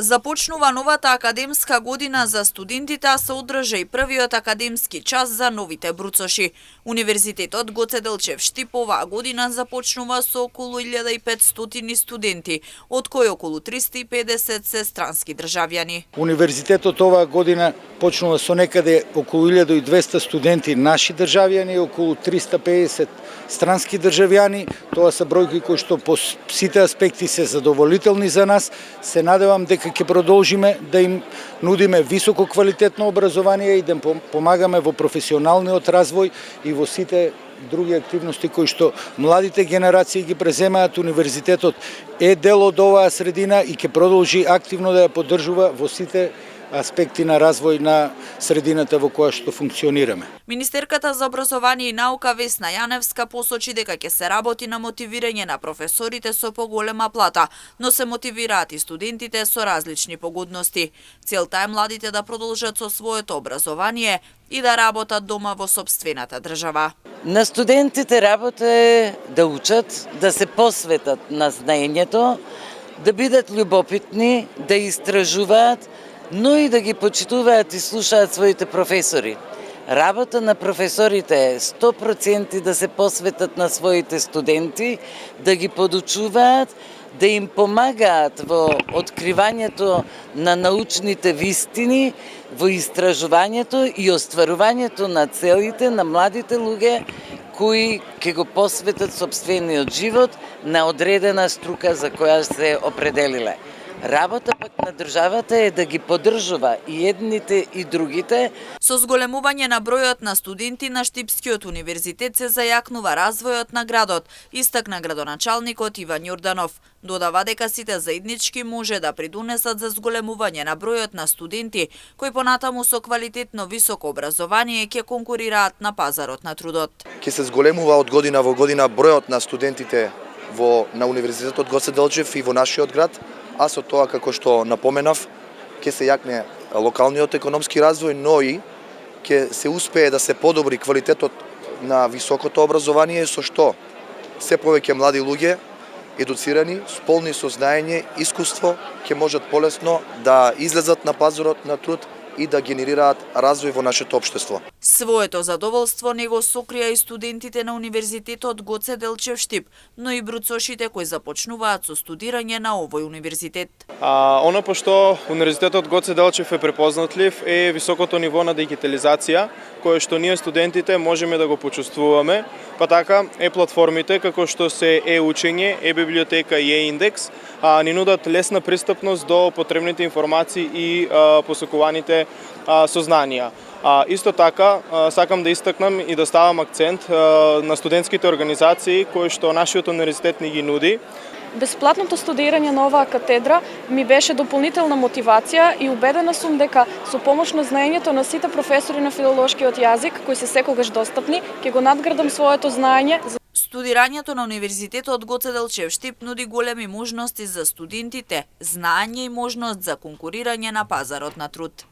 Започнува новата академска година за студентите, а се одржа и првиот академски час за новите бруцоши. Универзитетот Гоце Делчев Штип оваа година започнува со околу 1500 студенти, од кои околу 350 се странски државјани. Универзитетот оваа година почнува со некаде околу 1200 студенти наши државјани и околу 350 странски државјани. Тоа се бројки кои што по сите аспекти се задоволителни за нас. Се надевам дека ќе продолжиме да им нудиме високо квалитетно образование и да им помагаме во професионалниот развој и во сите други активности кои што младите генерации ги преземаат. Универзитетот е дел од оваа средина и ќе продолжи активно да ја поддржува во сите аспекти на развој на средината во која што функционираме. Министерката за образование и наука Весна Јаневска посочи дека ќе се работи на мотивирање на професорите со поголема плата, но се мотивираат и студентите со различни погодности. Целта е младите да продолжат со своето образование и да работат дома во сопствената држава. На студентите работа е да учат, да се посветат на знаењето, да бидат љубопитни, да истражуваат, но и да ги почитуваат и слушаат своите професори. Работа на професорите е 100% да се посветат на своите студенти, да ги подучуваат, да им помагаат во откривањето на научните вистини, во истражувањето и остварувањето на целите на младите луѓе кои ќе го посветат сопствениот живот на одредена струка за која се определиле. Работа пак на државата е да ги поддржува и едните и другите. Со зголемување на бројот на студенти на Штипскиот универзитет се зајакнува развојот на градот, истакна градоначалникот Иван Јорданов. Додава дека сите заеднички може да придонесат за зголемување на бројот на студенти кои понатаму со квалитетно високо образование ќе конкурираат на пазарот на трудот. Ќе се зголемува од година во година бројот на студентите на Универзитетот Гоце Делчев и во нашиот град. А со тоа, како што напоменав, ќе се јакне локалниот економски развој, но и ќе се успее да се подобри квалитетот на високото образование, со што се повеќе млади луѓе, едуцирани, сполни со знаење, искуство, ќе можат полесно да излезат на пазарот на труд и да генерираат развој во нашето општество. Своето задоволство не го сокрија и студентите на Универзитетот Гоце Делчев Штип, но и бруцошите кои започнуваат со студирање на овој универзитет. Оно по што Универзитетот Гоце Делчев е препознатлив е високото ниво на дигитализација, кое што ние студентите можеме да го почувствуваме, па така е платформите како што се е-учење, е-библиотека и е-индекс, ни нудат лесна пристапност до потребните информации и посекуваните сознанија. Исто така, сакам да истакнам и да ставам акцент на студентските организации кои што нашиот универзитет ни ги нуди. Бесплатното студирање на оваа катедра ми беше дополнителна мотивација и убедена сум дека со помош на знаењето на сите професори на филолошкиот јазик, кои се секогаш достапни, ќе го надградам своето знаење. Студирањето на Универзитетот Гоце Делчев Штип нуди големи можности за студентите, знаење и можност за конкурирање на пазарот на труд.